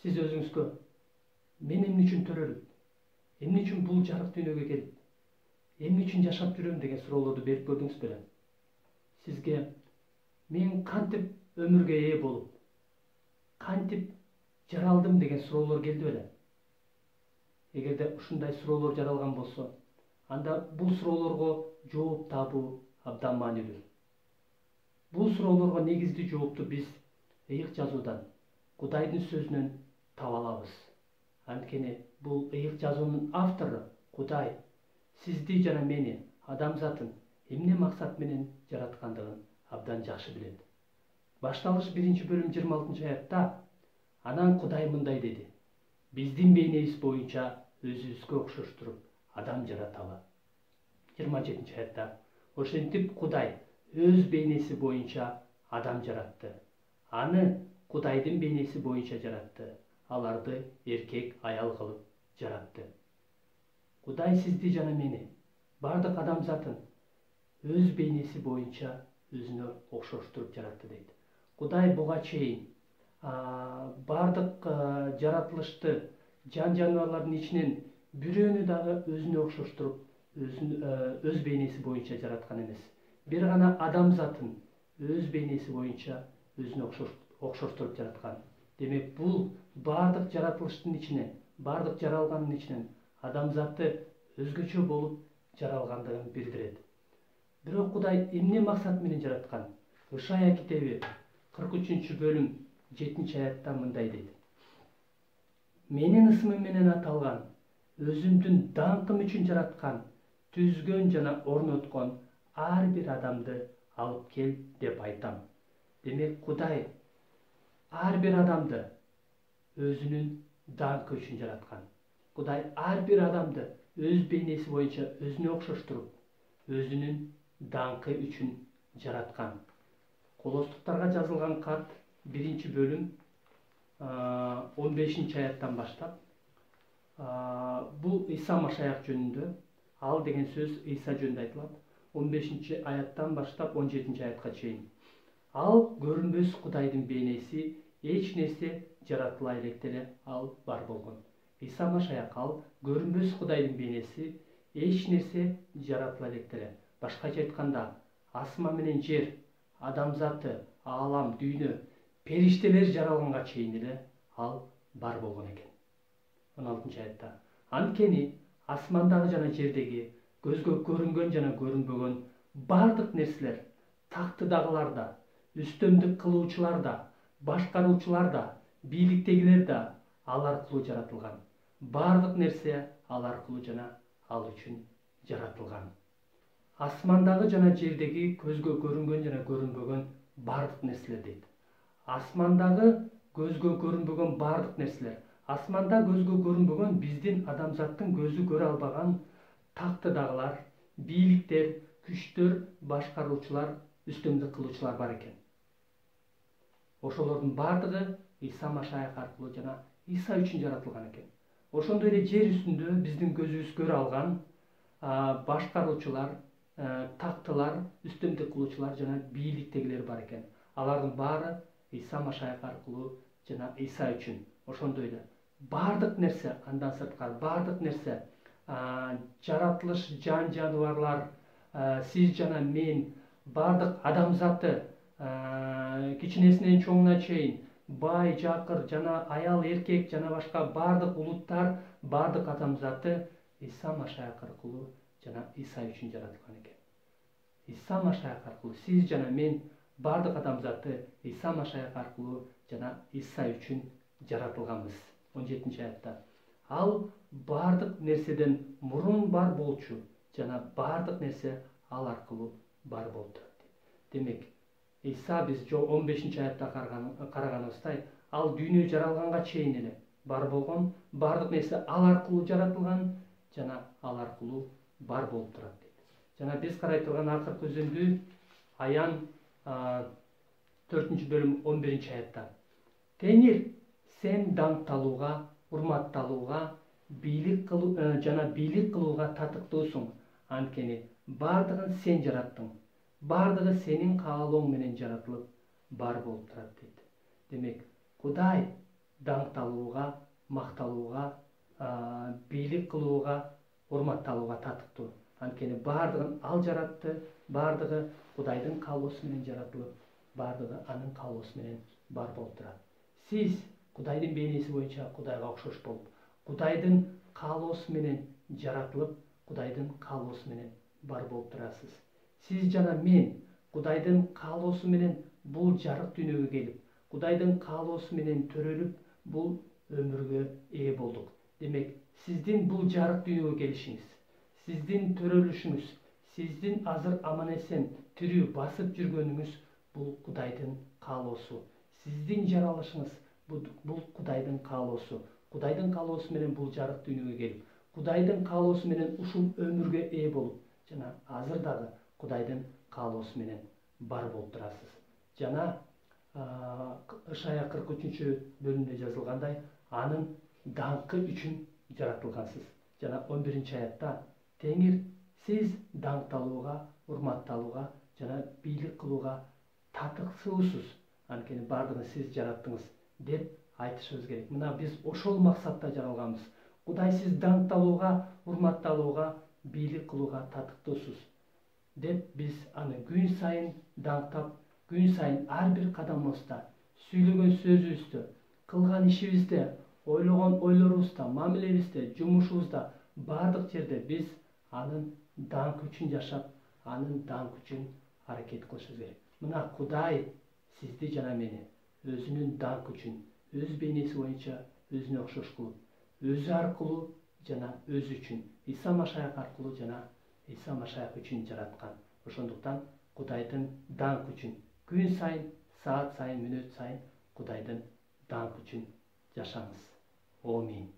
Siz özüңүzгө мен эмне үчүн төрөлүп, эмне үчүн бул жарык дүйнөгө келип, эмне үчүн жашап жүрөм деген суроолорду берип көрдүңүз беле? Сизге мен кантип өмүргө ээ болуп, кантип жаралдым деген суроолор келди беле? Эгерде ушундай суроолор жаралган болсо, анда бул суроолорго жооп табуу абдан маанилүү. Бул суроолорго негизди жоопту биз ыйык жазуудан, Кудайдын сөзүнөн таба алабыз. Анткени бул ыйык жазуунун автору Кудай сизди жана мени, адамзатын эмне максат менен жараткандыгын абдан жакшы билет. Башталыш 1-бөлүм 26-аятта анан Кудай мындай деди: биздин бейнебиз боюнча өзүбүзгө окшоштуруп адам жараталы. 27-аятта ошентип Кудай өз бейнеси боюнча адам жаратты. Аны Кудайдын бейнеси боюнча жаратты. Аларды эркек аял кылып жаратты. Кудай сизди жана мени, бардык адамзатын өз бейнеси боюнча өзүнө окшоштуруп жаратты дейт. Кудай буга чейин бардык жаратылышты, жан жаныбарлардын ичинен бирөөнү дагы өзүнө окшоштуруп, өз бейнеси боюнча жараткан эмес. Бир гана адамзатын өз бейнеси боюнча өзүнө окшоштуруп жараткан. Демек, бул бардык жаратылыштын ичинен, бардык жаралгандын ичинен адамзаты өзгөчө болуп жаралгандыгын билдирет. Бирок Кудай эмне максат менен жараткан? Ышая китеби 43-бөлүм 7-аятта мындай дейт: менин ысымым менен аталган, өзүмдүн даңкым үчүн жараткан, түзгөн жана орноткон ар бир адамды алып кел деп айтам. Демек, Кудай ар бир адамды өзүнүн даңкы үчүн жараткан. Кудай ар бир адамды өз бейнеси боюнча өзүнө окшоштуруп, өзүнүн даңкы үчүн жараткан. Колостуктарга жазылган кат 1-бөлүм 15-аяттан баштап, бул Иса Машаяк жөнүндө, ал деген сөз Иса жөнүндө айтылат. 15-аяттан баштап 17-аятка чейин. Ал көрүнбөс Кудайдын бейнеси, эч нерсе жаратыла элек ал бар болгон. Иса Машаяк ал көрүнбөс Кудайдын бейнеси, эч нерсе жаратыла элек. Башкача айтканда, асман менен жер, адамзаты, аалам, дүйнө, периштелер жаралганга чейин эле ал бар болгон экен. 16-аятта анткени асмандагы жана жердеги, көзгө көрүнгөн жана көрүнбөгөн бардык нерселер, тактыдагылар да, үстөмдүк кылуучулар да, башкаруучулар да, бийликтегилер да ал аркылуу жаратылган. Бардык нерсе ал аркылуу жана ал үчүн жаратылган. Асмандагы жана жердеги, көзгө көрүнгөн жана көрүнбөгөн бардык нерселер дейт. Асмандагы көзгө көрүнбөгөн бардык нерселер. Асманда көзгө көрүнбөгөн, биздин адамзаттын көзү көрө албаган тактыдагылар, бийликтер, күчтөр, башкаруучулар, үстөмдүк кылуучулар бар экен. Ошолордун бардыгы Иса Машаяк аркылуу жана Иса үчүн жаратылган экен. Ошондой эле жер үстүндө биздин көзүбүз көрө алган башкаруучулар, тактылар, үстөмдүк кылуучулар жана бийликтегилер бар экен. Алардын баары Иса Машаяк аркылуу жана Иса үчүн. Ошондой эле бардык нерсе, андан сырткары бардык нерсе, жаратылыш, жан жаныбарлар, сиз жана мен, бардык адамзаты, кичинесинен чоңуна чейин, бай, жакыр жана аял, эркек жана башка бардык улуттар, бардык адамзаты Иса Машаяк аркылуу жана Иса үчүн жаратылган экен. Иса Машаяк аркылуу сиз жана мен, бардык адамзаты Иса Машаяк аркылуу жана Иса үчүн жаратылганбыз. 17-аятта ал бардык нерседен мурун бар болчу жана бардык нерсе ал аркылуу бар болуп турат. Демек, Иса биз 15-аятта караганыбыздай, ал дүйнө жаралганга чейин эле бар болгон, бардык нерсе ал аркылуу жаратылган жана ал аркылуу бар болуп турат дейт. Жана биз карай турган акыркы үзүндү Аян 4-бөлүм 11-аятта. Теңир сен даңкталууга, урматталууга, бийлик кылууга татыктуусуң, анткени бардыгын сен жараттың, бардыгы сенин каалооң менен жаратылып бар болуп турат дейт. Демек, Кудай даңкталууга, макталууга, бийлик кылууга, урматталууга татыктуу. Анткени бардыгын ал жаратты, бардыгы Кудайдын каалоосу менен жаратылып, бардыгы анын каалоосу менен бар болуп турат. Сиз Кудайдын бейнеси боюнча Кудайга окшош болуп, Кудайдын каалоосу менен жаратылып, Кудайдын каалоосу менен бар болуп турасыз. Сиз жана мен Кудайдын каалоосу менен бул жарык дүйнөгө келип, Кудайдын каалоосу менен төрөлүп, бул өмүргө ээ болдук. Демек, сиздин бул жарык дүйнөгө келишиңиз, сиздин төрөлүшүңүз, сиздин азыр аман-эсен тирүү басып жүргөнүңүз бул Кудайдын каалоосу. Сиздин жаралышыңыз бул Кудайдын каалоосу. Кудайдын каалоосу менен бул жарык дүйнөгө келип, Кудайдын каалоосу менен ушул өмүргө ээ болуп, жана азыр дагы Кудайдын каалоосу менен бар болуп турасыз. Жана Ышая 43-бөлүмдө жазылгандай, анын даңкы үчүн жаратылгансыз. Жана 11-аятта Теңир сиз даңкталууга, урматталууга жана бийлик кылууга татыксуусуз. Анткени бардыгын сиз жараттыңыз деп айтышыбыз керек. Мына биз ошол максатта жаралганбыз. Кудай сиз даңкталууга, урматталууга, бийлик кылууга татыктуусуз деп биз аны күн сайын даңктап, күн сайын ар бир кадамыбызда, сүйлөгөн сөзүбүздө, кылган ишибизде, ойлогон ойлорубузда, мамилебизде, жумушубузда, бардык жерде биз анын даңкы үчүн жашап, анын даңкы үчүн аракет кылышыбыз керек. Мына Кудай сизди жана мени өзүнүн даңкы үчүн, өз бейнеси боюнча өзүнө окшош кылып, өзү аркылуу жана өзү үчүн, Иса Машаяк аркылуу жана Иса Машаяк үчүн жараткан. Ошондуктан Кудайдын даңкы үчүн күн сайын, саат сайын, мүнөт сайын Кудайдын даңкы үчүн жашаңыз. Аминь.